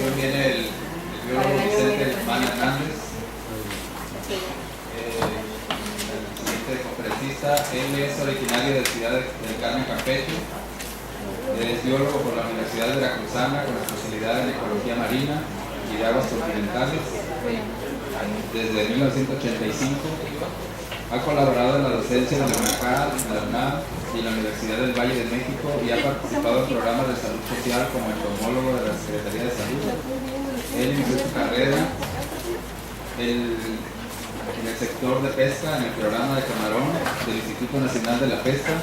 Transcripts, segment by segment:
presentación viene el biólogo Vicente Guzmán Hernández. El siguiente conferencista, él es originario de Ciudad del Carmen, Campeche. Es biólogo por la Universidad Veracruzana con especialidad en ecología marina y de aguas continentales. Desde 1985 ha colaborado en la docencia de la UNACAD, la UNAM y la Universidad del Valle de México y ha participado en programas de salud social como entomólogo de la Secretaría de Salud. Él inició su carrera en el sector de pesca en el programa de camarón del Instituto Nacional de la Pesca.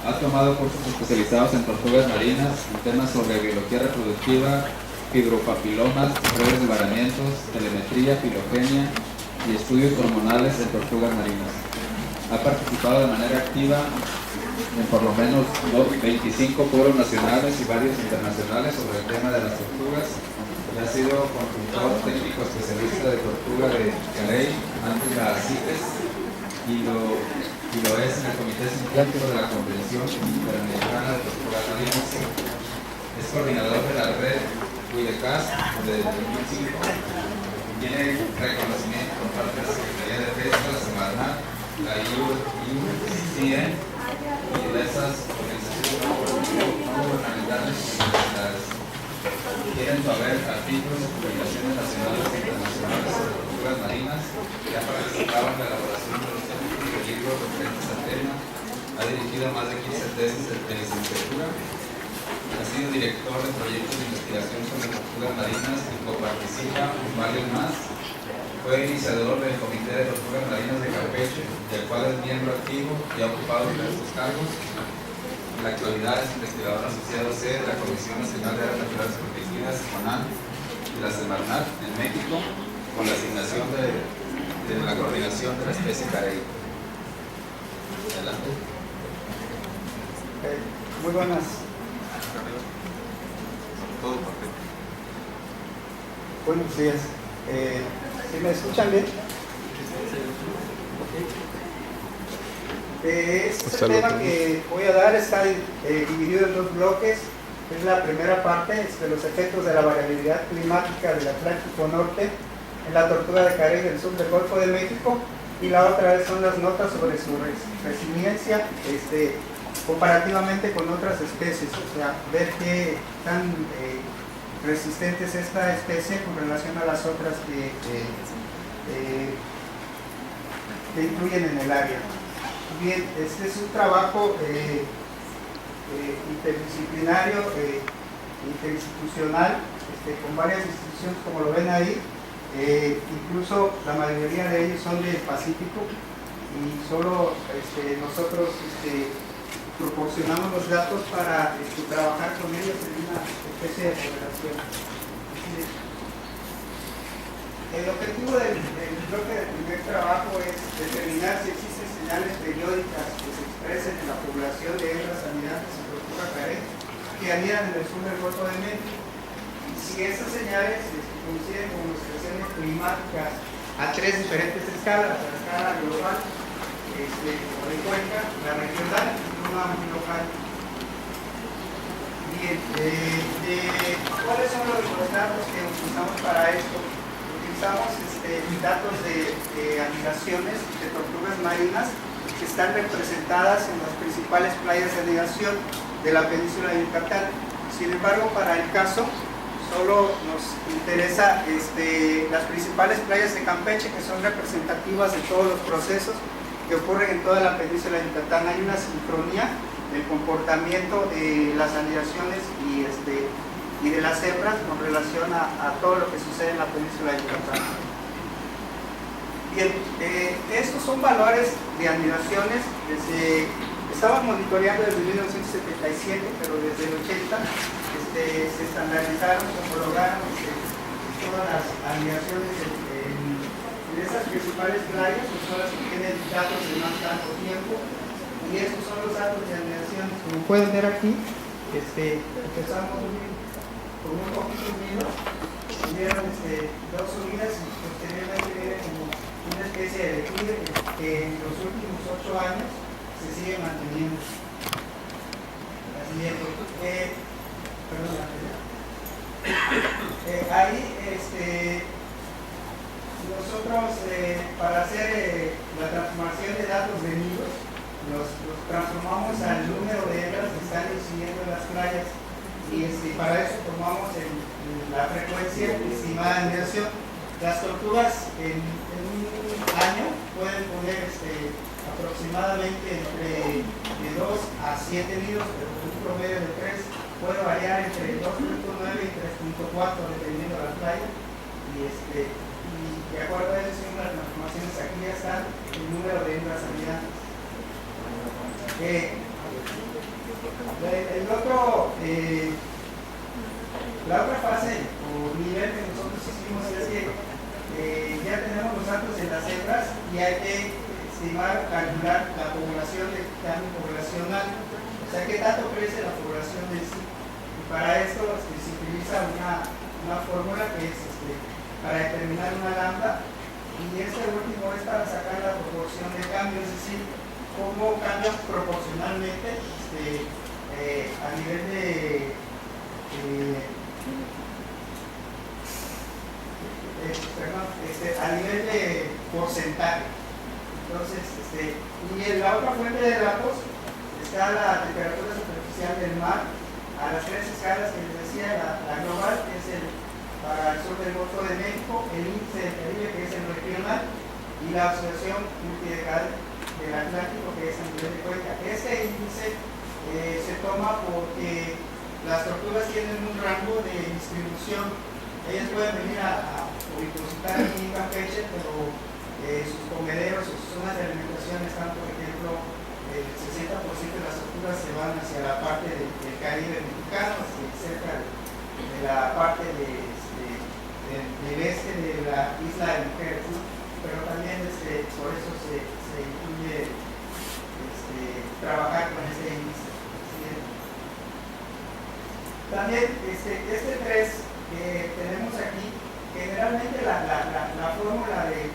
Ha tomado cursos especializados en tortugas marinas, en temas sobre biología reproductiva, fibropapilomas, redes de varamientos, telemetría, filogenia y estudios hormonales en tortugas marinas. Ha participado de manera activa en por lo menos 25 foros nacionales y varios internacionales sobre el tema de las tortugas y ha sido consultor técnico especialista de tortuga de Carey, antes la CITES, y lo es en el Comité Científico de la Convención Interamericana de Tortugas Marinas. Es coordinador de la red WIDECAS desde 2005. Tiene reconocimiento por parte de la Secretaría de Pesca, la Semarnat, la IUCN y diversas organizaciones no gubernamentales y universidades. Tienen saber artículos y publicaciones nacionales e internacionales sobre tortugas marinas y ha participado en la elaboración de los títulos de libros referentes al tema. Ha dirigido más de 15 tesis de licenciatura. Ha sido director de proyectos de investigación sobre tortugas marinas y coparticipa con varios más. Fue iniciador del Comité de Tortugas Marinas de Campeche, del cual es miembro activo y ha ocupado diversos cargos. En la actualidad es investigador asociado C de la Comisión Nacional de Áreas Naturales Protegidas, CONAN, y la Semarnat en México, con la asignación de la coordinación de la especie Carey. Adelante. Muy buenas. Todo perfecto. Buenos días. ¿Sí me escuchan bien? Este tema que voy a dar está dividido en dos bloques. Es la primera parte, los efectos de la variabilidad climática del Atlántico Norte en la tortuga de Carey del sur del Golfo de México, y la otra son las notas sobre su resiliencia comparativamente con otras especies, o sea, ver qué tan resistente es esta especie con relación a las otras que incluyen en el área. Bien, este es un trabajo interdisciplinario, interinstitucional, con varias instituciones como lo ven ahí. Incluso la mayoría de ellos son del Pacífico y solo nosotros proporcionamos los datos para trabajar con ellos en una especie de relación. El objetivo del bloque del primer trabajo es determinar si existen señales periódicas que se expresen en la población de hembras anidantes en tortuga carey que anidan en el sur del Golfo de México, y si esas señales coinciden con oscilaciones climáticas a tres diferentes escalas: la escala global, o de cuenca, la regional y una muy local. Bien, ¿cuáles son los datos que utilizamos para esto? Utilizamos datos de anidaciones de tortugas marinas que están representadas en las principales playas de anidación de la península de Yucatán. Sin embargo, para el caso, solo nos interesa las principales playas de Campeche, que son representativas de todos los procesos que ocurren en toda la península de Yucatán. Hay una sincronía del comportamiento de las anidaciones y de las hembras con relación a todo lo que sucede en la península de Yucatán. Bien, estos son valores de anidaciones. Estaban monitoreando desde 1977, pero desde el 80 se estandarizaron, se homologaron todas las anidaciones en esas principales playas, que son las que tienen datos de más tanto tiempo, y estos son los datos de anidación. Como pueden ver aquí, empezamos con un poquito unido, tuvieron dos subidas y posteriormente viene como una especie de declive que en los últimos 8 años se sigue manteniendo. La siguiente. nosotros para hacer la transformación de datos venidos, los transformamos al número de hembras que están incidiendo en las playas y para eso tomamos la frecuencia estimada de migración. Las tortugas en un año pueden poner aproximadamente entre 2 a 7 nidos, pero un promedio de 3 puede variar entre 2.9 y 3.4 dependiendo de la playa. Y de acuerdo a eso, en las transformaciones aquí ya están el número de hembras habitantes. La otra fase o nivel que nosotros hicimos es que ya tenemos los datos de las hembras y hay que estimar, calcular la población de cambio poblacional, o sea, qué tanto crece la población de sí. Y para esto se utiliza una fórmula que es para determinar una lambda, y último es para sacar la proporción de cambio, es decir, cómo cambia proporcionalmente a nivel de a nivel de porcentaje. Entonces, y la otra fuente de datos está la temperatura superficial del mar a las 3 escalas que les decía, la global, que es para el sur del Golfo de México, el índice del Caribe, que es el regional, y la observación multidecadal del Atlántico, que es a nivel de cuenca. Este índice se toma porque las tortugas tienen un rango de distribución. Ellas pueden venir a depositar aquí en Campeche, pero sus comederos, sus zonas de alimentación están, por ejemplo, el 60% de las tortugas se van hacia la parte del Caribe mexicano, cerca de la parte del este de la isla de Mujeres, ¿no? Pero también por eso se incluye trabajar con este índice. ¿Sí? También este 3 que tenemos aquí, generalmente la fórmula de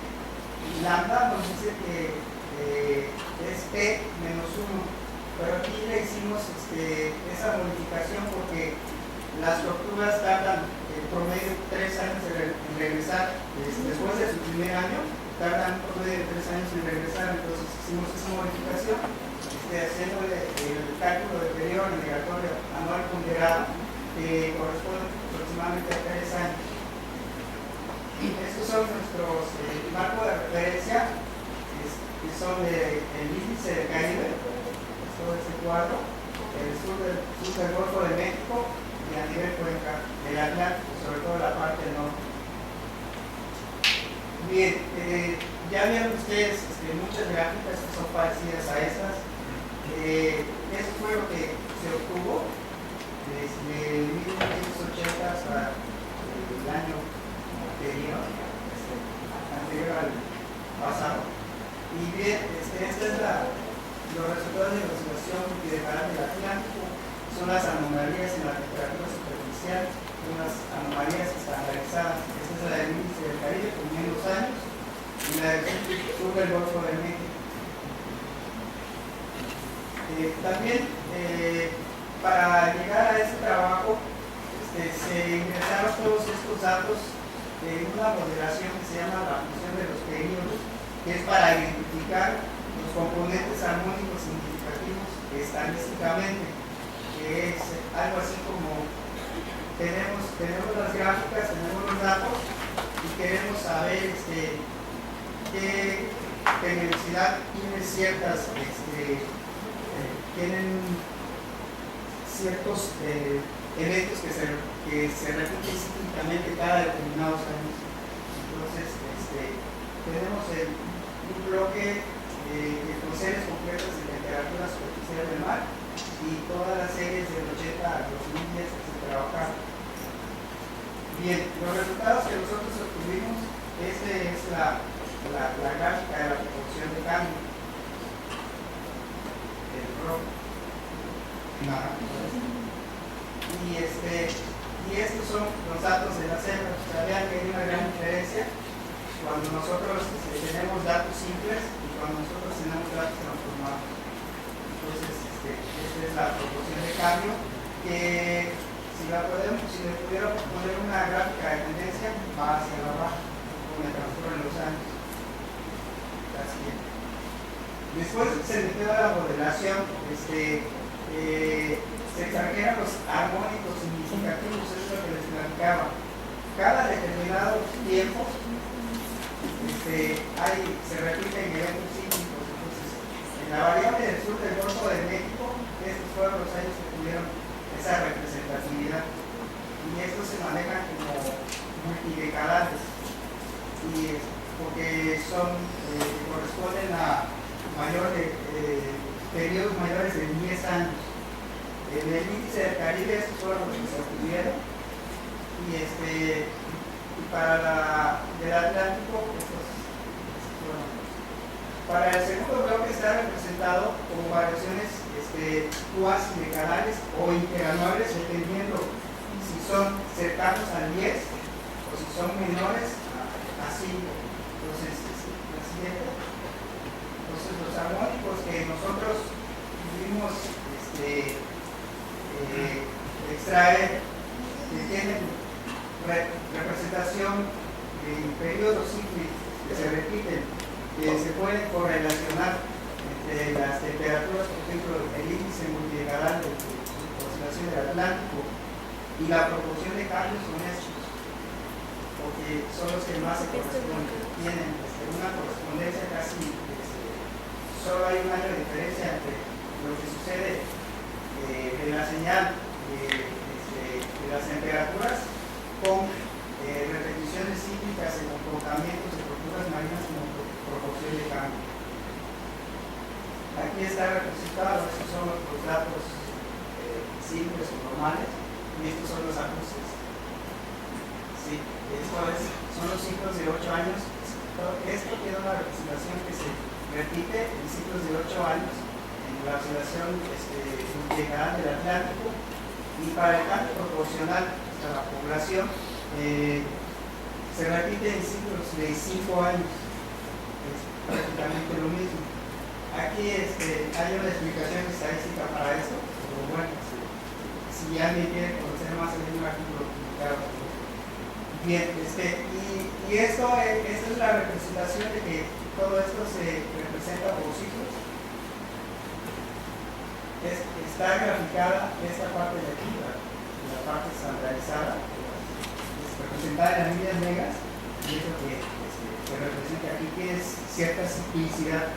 lambda nos dice que es P menos 1, pero aquí le hicimos esa modificación porque las tortugas tardan en promedio 3 años en regresar, después de su primer año tardan un promedio de 3 años en regresar. Entonces hicimos esa modificación haciendo el cálculo del periodo migratorio anual ponderado, que corresponde aproximadamente a 3 años. Estos son nuestros marcos de referencia, que son el índice del Caribe, todo este cuadro, el sur del Golfo de México y a nivel cuenca del Atlántico, sobre todo la parte norte. Bien, ya vieron ustedes muchas gráficas que son parecidas a estas. Eso fue lo que se obtuvo desde 1980 hasta el año anterior al pasado. Y bien, estos son los resultados de la observación multidecadal del Atlántico. Son las anomalías en la temperatura superficial, son las anomalías estandarizadas. Esta es la del índice del Caribe con menos años y la del sur del Golfo de México. También para llegar a este trabajo se ingresaron todos estos datos en una modelación que se llama la función de los períodos, que es para identificar los componentes armónicos significativos estadísticamente, que es algo así como tenemos las gráficas, tenemos los datos y queremos saber qué periodicidad tienen ciertos eventos que se repiten cíclicamente cada determinados años. Entonces, tenemos un bloque con series completas de temperatura superficial del mar y todas las series del 80 a 2010 que se trabajaron. Bien, los resultados que nosotros obtuvimos, es la gráfica de la proporción de cambio. El rojo. Y estos son los datos de las hembras. O sea, vean que hay una gran diferencia cuando nosotros tenemos datos simples y cuando nosotros tenemos datos transformados. Entonces, esta es la proporción de cambio que si le pudiéramos poner una gráfica de tendencia, va hacia la baja. conforme transcurren los años. La siguiente. Después se metió a la modelación, se extrajeron los armónicos significativos, eso es lo que les platicaba. Cada determinado tiempo se repiten eventos sísmicos. Entonces, en la variable del sur del Golfo de México, estos fueron los años que tuvieron esa representatividad. Y estos se manejan como multidecadales, porque corresponden a periodos mayores de 10 años. En el índice del Caribe estos fueron los que se obtuvieron, y para del Atlántico estos fueron. Para el segundo bloque está representado como variaciones cuasi decadales o interanuales, dependiendo si son cercanos al 10 o si son menores a 5. Entonces, la siguiente. Entonces, los armónicos que nosotros pudimos extraer, que tienen representación en periodos cíclicos que se repiten, que se pueden correlacionar entre las temperaturas, por ejemplo, el índice multidecadal de oscilación del Atlántico y la proporción de cambios con estos, porque son los que más se corresponden, tienen una correspondencia casi, solo hay un año de diferencia entre lo que sucede en la señal de las temperaturas con repeticiones cíclicas en comportamientos de tortugas marinas como proporción de cambio. Aquí está representado, estos son los datos simples o normales, y estos son los ajustes. Sí, son los ciclos de 8 años. Esto tiene una representación que se repite en ciclos de 8 años en la oscilación multidecadal del Atlántico, y para el cambio proporcional a la población se repite en ciclos de 5 años. Es prácticamente lo mismo. Aquí hay una explicación estadística para esto, pero bueno, si alguien quiere conocer más el libro, aquí lo publicaron. Bien, y esta es la representación de que todo esto se representa por ciclos. Está graficada esta parte de aquí, la parte estandarizada, representada en las líneas negras, y eso que representa aquí, que es cierta ciclicidad.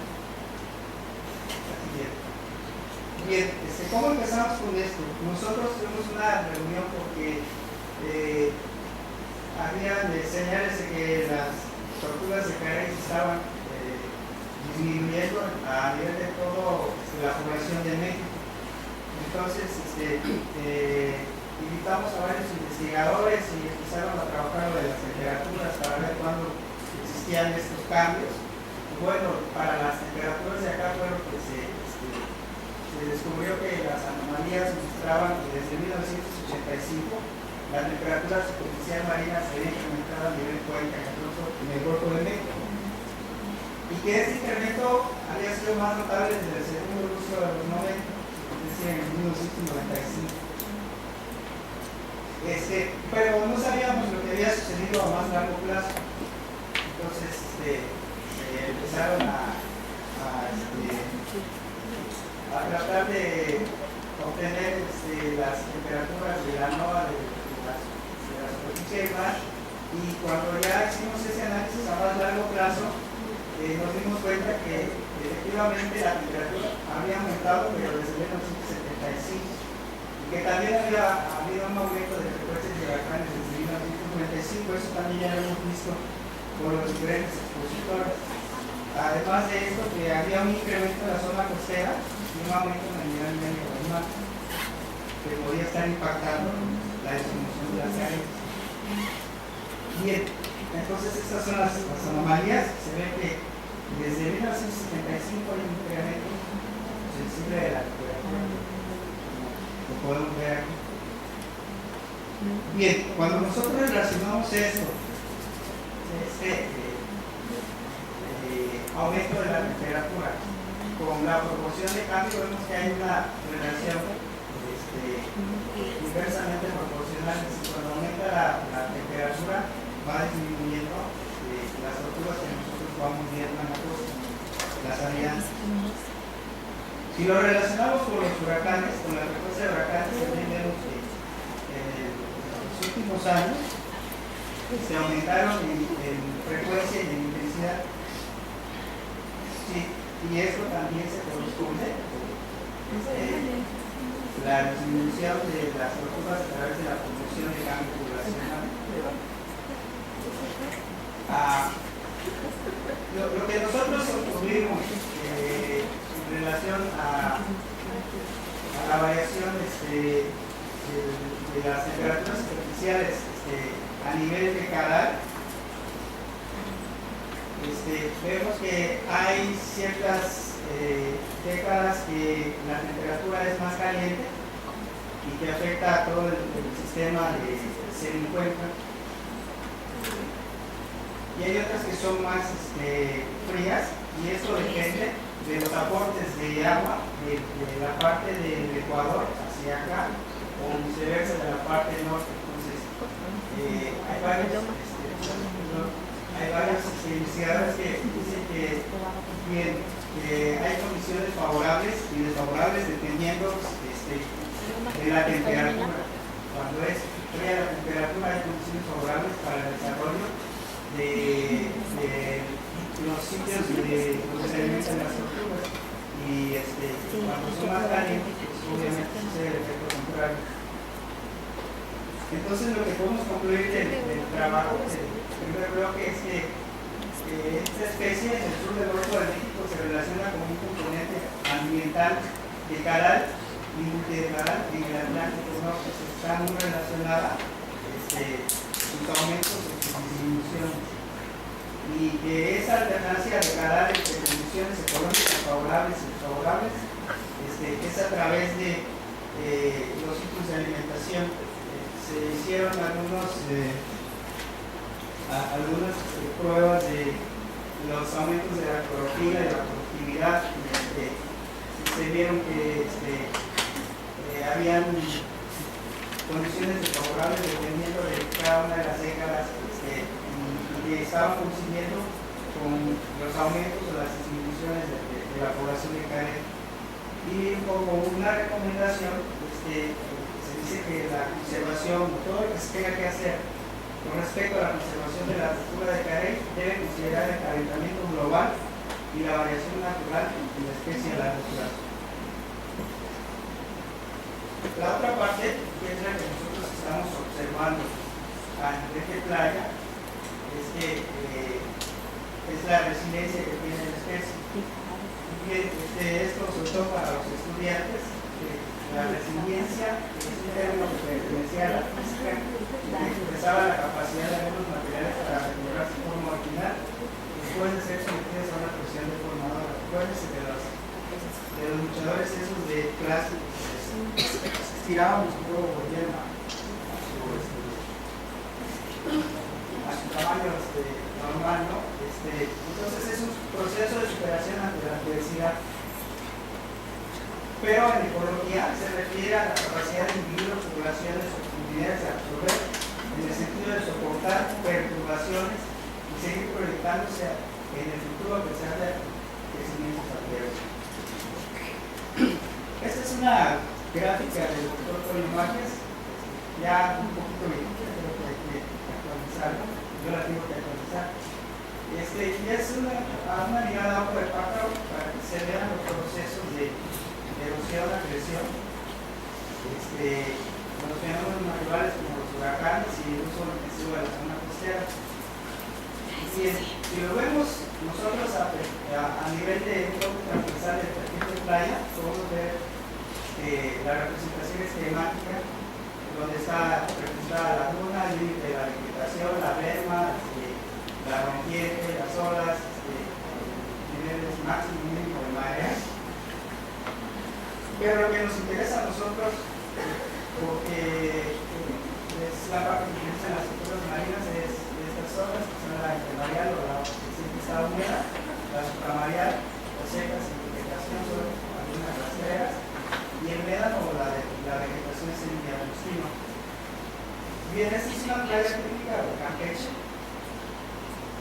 Bien, ¿cómo empezamos con esto? Nosotros tuvimos una reunión porque había señales de que las tortugas de Carey estaban disminuyendo a nivel de todo la población de México. Entonces, invitamos a varios investigadores y empezaron a trabajar lo de las temperaturas para ver cuándo existían estos cambios. Y bueno, para las temperaturas de acá fueron que se descubrió que las anomalías mostraban que desde 1985 la temperatura superficial marina se había incrementado a nivel 40 incluso en el Golfo de México, y que este incremento había sido más notable desde el segundo lustro de los 90, es decir, en 1995. Pero no sabíamos lo que había sucedido a más largo plazo. Entonces empezaron a tratar de obtener las temperaturas de la NOAA de la superficie del mar, y cuando ya hicimos ese análisis a más largo plazo nos dimos cuenta que efectivamente la temperatura había aumentado, pero desde 1975, y que también había habido un aumento de frecuencias de huracanes desde 1995. Eso también ya lo hemos visto por los diferentes expositores. Además de esto, que había un incremento en la zona costera y un aumento en el nivel medio del mar, que podía estar impactando la distribución de las áreas. Bien, entonces estas son las anomalías. Se ve que desde 1975 hay un incremento sensible de la temperatura, lo podemos ver aquí. Bien, cuando nosotros relacionamos esto, aumento de la temperatura con la proporción de cambio, vemos que hay una relación inversamente proporcional. Cuando aumenta la temperatura, va disminuyendo Si lo relacionamos con los huracanes, con la frecuencia de huracanes, también vemos que en los últimos años se aumentaron en frecuencia y en intensidad. Sí, y esto también se corresponde la disminución de las tortugas a través de la promoción de cambio poblacional. Lo que nosotros obtuvimos en relación a la variación de las temperaturas superficiales a nivel decadal, vemos que hay ciertas décadas que la temperatura es más caliente y que afecta a todo el sistema de semicuenca, y hay otras que son más frías, y esto depende de los aportes de agua de la parte del Ecuador hacia acá o viceversa de la parte norte. Entonces hay varios investigadores que dicen que hay condiciones favorables y desfavorables dependiendo de la temperatura. Cuando es fría la temperatura hay condiciones favorables para el desarrollo de los sitios donde se alimentan las tortugas, y cuando son más calientes, pues obviamente sucede el efecto contrario. Entonces lo que podemos concluir del trabajo del primer bloque es que esta especie en el sur del Golfo de México se relaciona con un componente ambiental decadal y multidecadal en el Atlántico Norte. Está muy relacionada sus aumentos y sus disminuciones, y que esa alternancia decadal entre condiciones económicas favorables y desfavorables es a través de los ciclos de alimentación. Se hicieron algunas pruebas de los aumentos de la clorofila y la productividad. Se vieron que habían condiciones desfavorables dependiendo de cada una de las décadas que estaban coincidiendo con los aumentos o las disminuciones de la población de carey. Y como una recomendación, se dice que la conservación, todo lo que se tenga que hacer con respecto a la conservación de la tortuga de carey debe considerar el calentamiento global y la variación natural de la especie a largo plazo. La otra parte, que es la que nosotros estamos observando a nivel de playa, es que es la resiliencia que tiene la especie. Y esto sobre todo para los estudiantes, la resiliencia es un término que pertenecía a la física y que expresaba la capacidad de algunos materiales para recuperar su forma original después de ser sometidos a una presión deformadora. Acuérdense de los luchadores esos de plástico, se estiraban y luego volvían a su tamaño normal, ¿no? Entonces es un proceso de superación ante la adversidad. Pero en ecología se refiere a la capacidad de individuos, poblaciones o comunidades de absorber en el sentido de soportar perturbaciones y seguir proyectándose en el futuro a pesar de crecimientos adversos. Esta es una gráfica del doctor Toño Márquez, ya un poquito viejita, creo que hay que actualizarla. Yo la tengo que actualizar. Y es una ligada a ojo de pájaro para que se vean los procesos de erosión, agresión, los fenómenos naturales como los huracanes y el uso intensivo de la zona costera. Bien, si lo vemos nosotros a nivel de un bloque transversal del perfil de playa, podemos ver la representación esquemática, donde está representada la duna, el límite de la vegetación, la berma, la rompiente, las olas, niveles máximo y mínimo de marea. Pero lo que nos interesa a nosotros, porque es la parte que utilizan las estructuras marinas, es de estas zonas, que son la intermareal o la que siempre está húmeda, la supramarial o secas sin vegetación, son algunas rastreras, y el médano o la vegetación es el diagostino. Bien, esta es una playa típica de Campeche,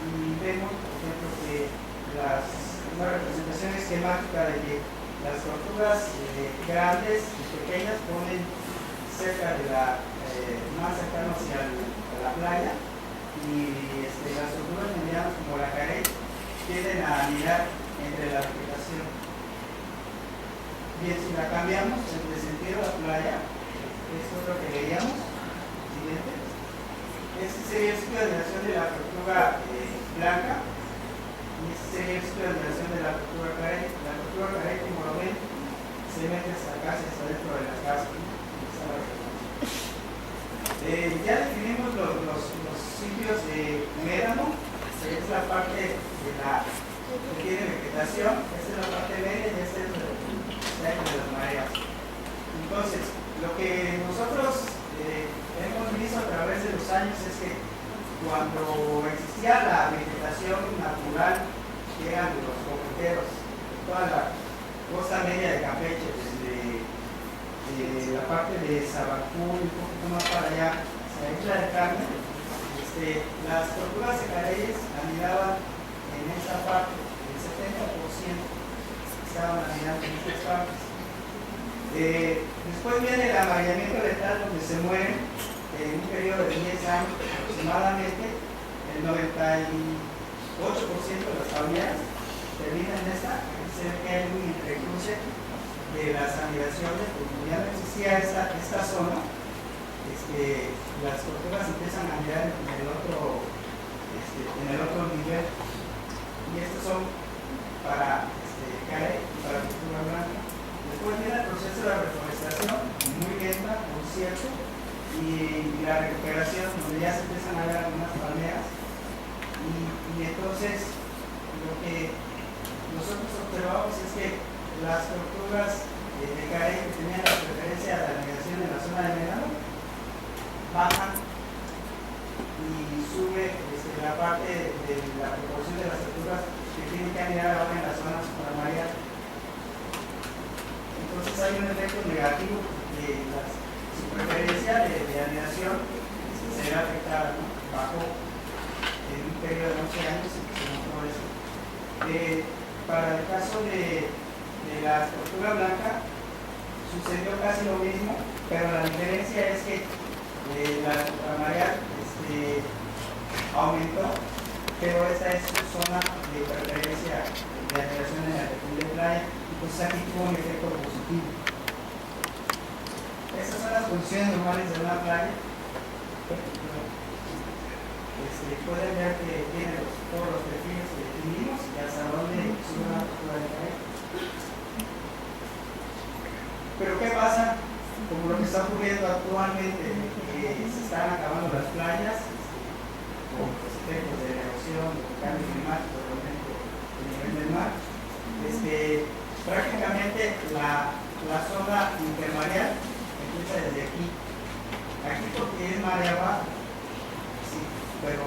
y vemos, por ejemplo, que una representación esquemática de que las tortugas grandes y pequeñas ponen cerca de más cercanos hacia la playa, y las tortugas medianas como la carey tienden a anidar entre la vegetación. Bien, si la cambiamos de sentido a la playa, esto es lo que veíamos. Siguiente. Este sería el ciclo de migración de la tortuga blanca, y este sería el ciclo de migración de la tortuga carey. La tortuga carey, como lo ven, se mete hasta acá, está dentro de la casa, ¿no? Ya definimos los sitios de médano. Esta es la parte que tiene vegetación, esta es la parte media y esta es la de las mareas. Entonces, lo que nosotros hemos visto a través de los años es que cuando existía la vegetación natural, que eran los cocoteros, toda la costa media de Campeche, desde la parte de Sabacú y un poquito más para allá, hacia la isla de Carmen, las tortugas de careyes anidaban en esa parte, el 70% estaban anidando en estas partes. Después viene el amaillamiento letal, donde se mueren en un periodo de 10 años aproximadamente. El 98% de las familias terminan en esta. Aquí se ve que hay un entrecruce de las anidaciones, porque ya no existía esta zona. Las tortugas empiezan a anidar en el otro nivel, y estos son para carey y para tortuga blanca. Después viene el proceso de la reforestación, muy lenta, por cierto, y la recuperación, donde ya se empiezan a ver algunas palmeras, y entonces lo que nosotros observamos es que las tortugas de carey que tenían la preferencia de la anidación en la zona de médano bajan y sube la parte de la proporción de las tortugas que tienen que anidar ahora en la zona supramarial. Entonces hay un efecto negativo de su preferencia de anidación se ve afectada, ¿no? Bajo en un periodo de 11 años se mostró eso. Para el caso de la tortuga blanca sucedió casi lo mismo, pero la diferencia es que la supramarial aumentó, pero esta es su zona de preferencia de anidación en la región de playa. Entonces aquí tuvo un efecto positivo. Estas son las condiciones normales de una playa. Pueden ver que tiene todos los perfiles que definimos y hasta dónde sube una tortuga de carey. Pero ¿qué pasa? Como lo que está ocurriendo actualmente, que se están acabando las playas con los efectos de erosión, de cambio climático, de aumento del nivel del mar. Prácticamente la zona intermareal empieza desde aquí. Aquí porque es marea baja, sí, pero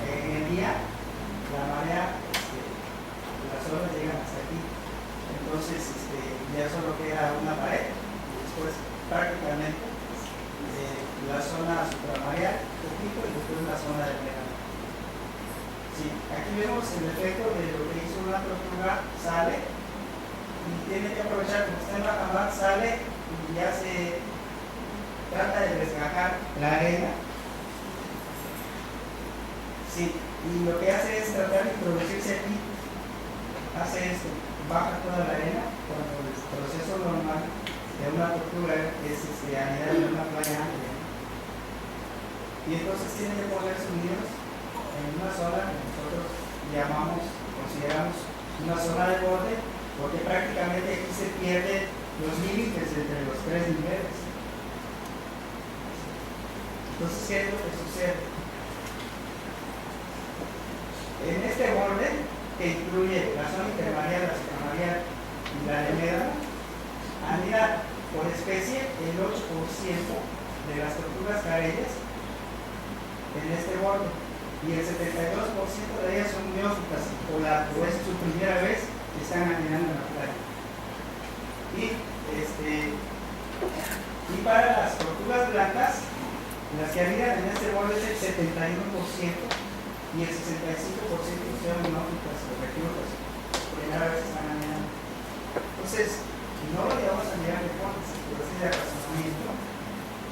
en el día la marea, las olas llegan hasta aquí. Entonces ya solo queda una pared y después prácticamente la zona supramarial, un poquito, y después la zona del verano. Sí, aquí vemos el efecto de lo que hizo una tortuga, sale y tiene que aprovechar, como está en baja mar, sale y ya se trata de desgajar la arena. Sí, y lo que hace es tratar de introducirse aquí, hace esto, baja toda la arena, cuando el proceso normal de una tortuga es anidar en una playa amplia. Y entonces tiene que poner sus nidos en una zona que nosotros consideramos una zona de borde, porque prácticamente aquí se pierden los límites entre los tres niveles. Entonces, ¿qué es lo que sucede? En este borde, que incluye la zona intermareal, la supramarial y la de médano, anida por especie el 8% de las tortugas careyes en este borde, y el 72% de ellas son neófitas, o es su primera vez que están anidando en la playa. Y para las tortugas blancas, las que anidan en este borde es el 71% y el 65% son neófitas o reclutas, primera vez que están anidando. Entonces, no lo llevamos a nivel de hipótesis, pero sí de razonamiento,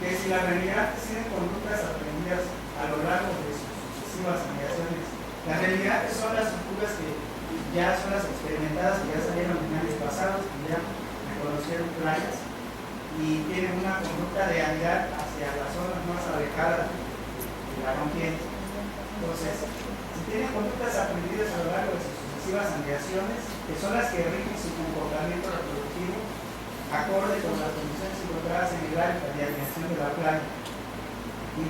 que si las remigrantes tienen conductas aprendidas a lo largo de sus sucesivas anidaciones, las remigrantes son las tortugas que ya son las experimentadas, que ya salieron en años pasados, que ya reconocieron playas y tienen una conducta de anidar hacia las zonas más alejadas de la rompiente. Entonces, si tienen conductas aprendidas a lo largo de sus sucesivas anidaciones, que son las que rigen su comportamiento reproductivo, acorde con las condiciones encontradas en el hábitat de anidación de la playa. Y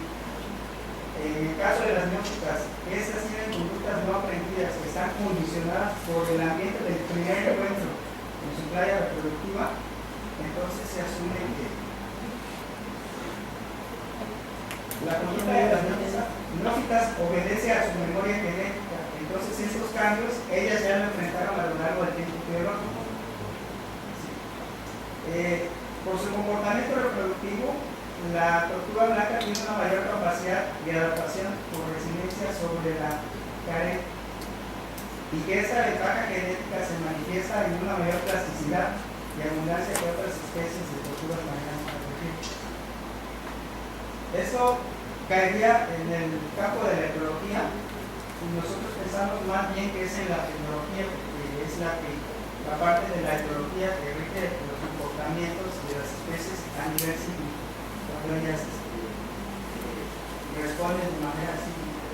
en el caso de las neófitas, estas tienen conductas no aprendidas que están condicionadas por el ambiente del primer encuentro en su playa reproductiva. Entonces se asume que la conducta de las neófitas obedece a su memoria genética. Entonces estos cambios ellas ya lo enfrentaron a lo largo del tiempo biológico. Por su comportamiento reproductivo, la tortuga blanca tiene una mayor capacidad de adaptación por resiliencia sobre la carne, y que esta ventaja genética se manifiesta en una mayor plasticidad y abundancia que otras especies de tortugas marinas. Esto caería en el campo de la ecología, y nosotros pensamos más bien que es en la tecnología, porque es la parte de la ecología que rige los comportamientos de las especies a nivel cíclico, cuando ellas responden de manera cíclica.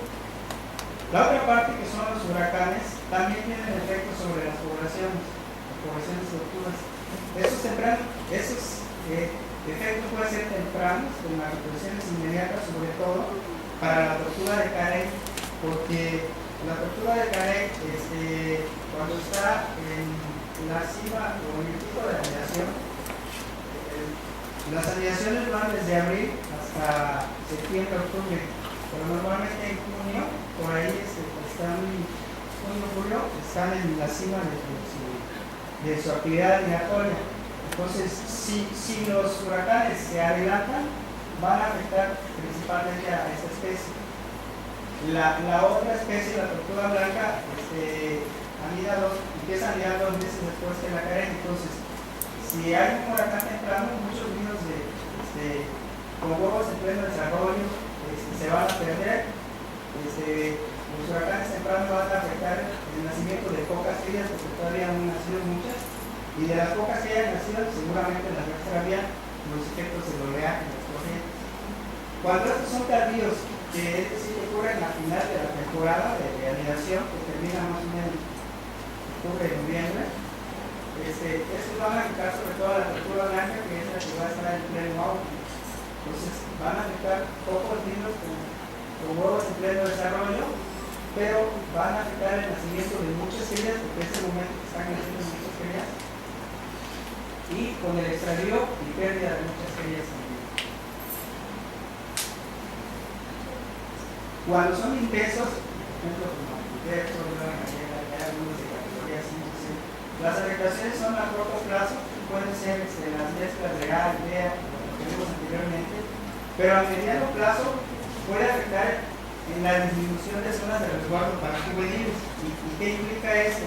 La otra parte, que son los huracanes, también tienen efectos sobre las poblaciones de tortugas. Esos efectos pueden ser tempranos, con las repercusiones inmediatas, sobre todo para la tortuga de Carey, porque la tortuga de Carey, cuando está en la cima o en el pico de la anidación, las anidaciones van desde abril hasta septiembre, octubre, pero normalmente en junio, por ahí julio, están en la cima de su actividad migratoria. Entonces, si los huracanes se adelantan, van a afectar principalmente a esta especie. La otra especie, la tortuga blanca, empieza a anidar 2 meses después que la Carey. Entonces, si hay un huracán temprano, muchos niños con huevos en pleno desarrollo se van a perder. Los huracanes tempranos van a afectar el nacimiento de pocas crías, porque todavía no han nacido muchas, y de las pocas que hayan nacido, seguramente las va a extraviar los efectos del oleaje, las corrientes. Cuando estos son tardíos, que es decir, que ocurren a final de la temporada de anidación, que termina más o menos octubre y noviembre, estos van a afectar sobre todo a la tortuga blanca, que es la que va a estar en pleno auge. Entonces van a afectar pocos niños con huevos en pleno desarrollo, pero van a afectar el nacimiento de muchas crías, porque es el momento que están naciendo muchas crías, y con el extravío y pérdida de muchas crías también. Cuando son intensos, por ejemplo, como el hay algunos de categoría 5, las afectaciones son a corto plazo, pueden ser las mezclas de A, idea, como lo que vimos anteriormente, pero a mediano plazo puede afectar en la disminución de zonas de resguardo para juveniles. ¿Y qué implica esto?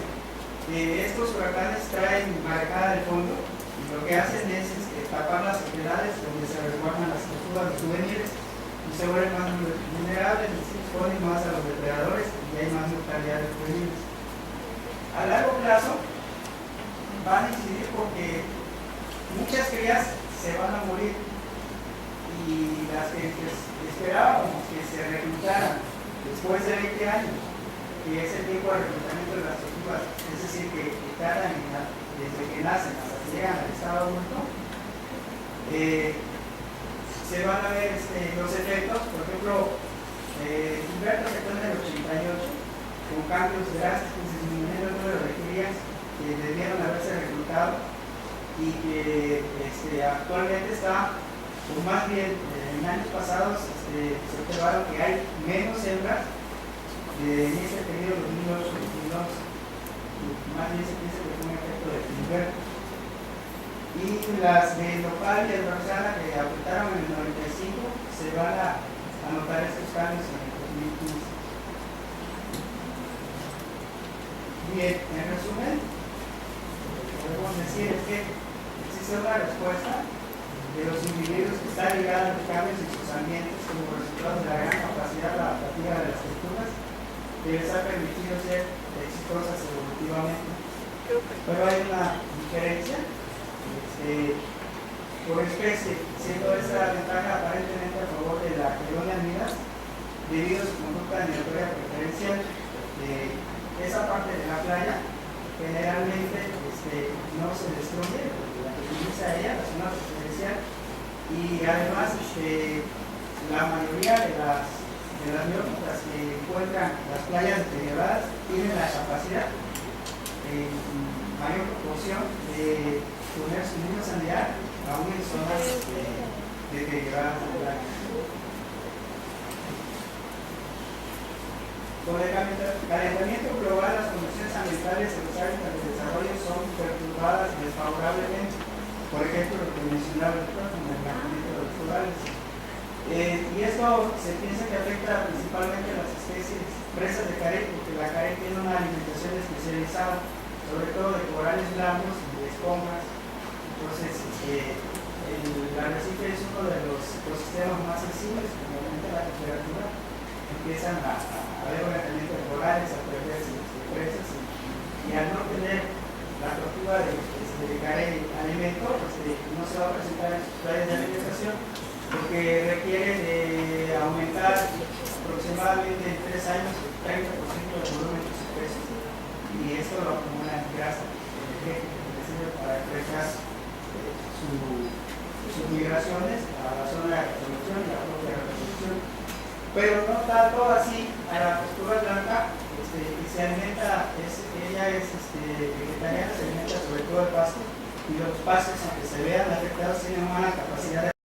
Estos huracanes traen marcada el fondo, y lo que hacen es tapar las propiedades donde se resguardan las tortugas juveniles, y se vuelven más vulnerables, y se exponen más a los depredadores, y hay más mortalidad de juveniles. A largo plazo van a incidir porque muchas crías se van a morir, y las que esperábamos que se reclutaran después de 20 años, que es el tiempo de reclutamiento de las tortugas, es decir, que tardan desde que nacen hasta que llegan al estado adulto, se van a ver los efectos. Por ejemplo, Humberto se fue en el 88 con cambios drásticos disminuyendo el número de crías que debieron haberse reclutado, y que actualmente está, o más bien en años pasados se observaron que hay menos hembras en ese periodo 2008-2012, más bien se piensa que fue un efecto de Humberto. Y las de Nopal y de Roxana, que apuntaron en el 95, se van a anotar estos cambios en el 2015. Bien, en resumen, podemos decir es que existe una respuesta de los individuos que están ligados a los cambios en sus ambientes como resultado de la gran capacidad adaptativa de las culturas que les ha permitido ser exitosas evolutivamente. Pero hay una diferencia por especie, siendo esta ventaja aparentemente a favor de la Caledonia Midas, debido a su conducta migratoria preferencial. Esa parte de la playa generalmente no se destruye, porque la que utiliza ella, la zona preferencial, y además la mayoría de las bióticas que encuentran las playas deterioradas tienen la capacidad en mayor proporción de poner sus nidos a anidar aún en zonas deterioradas de playa. Con el calentamiento global, las condiciones ambientales en los hábitats de desarrollo son perturbadas desfavorablemente. Por ejemplo, lo que mencionaba el doctor, como el blanqueamiento de los corales. Y esto se piensa que afecta principalmente a las especies presas de carey, porque la carey tiene una alimentación especializada, sobre todo de corales blandos y de esponjas. Entonces, el arrecife es uno de los ecosistemas más sensibles, como aumenta la temperatura, empiezan a haber blanqueamiento de corales, a perderse las presas, y al no tener la tortuga de carey alimento, no se va a presentar en sus playas de alimentación, porque requiere de aumentar aproximadamente en 3 años el 30% del volumen de sus peces, y esto lo acumula en grasa, que sirve para refrescar sus migraciones a la zona de reproducción y la propia reproducción. Pero no tanto así a la postura blanca, que se alimenta, ella es vegetariana, se alimenta sobre todo el pasto, y los pastos, aunque se vean afectados, tienen una capacidad de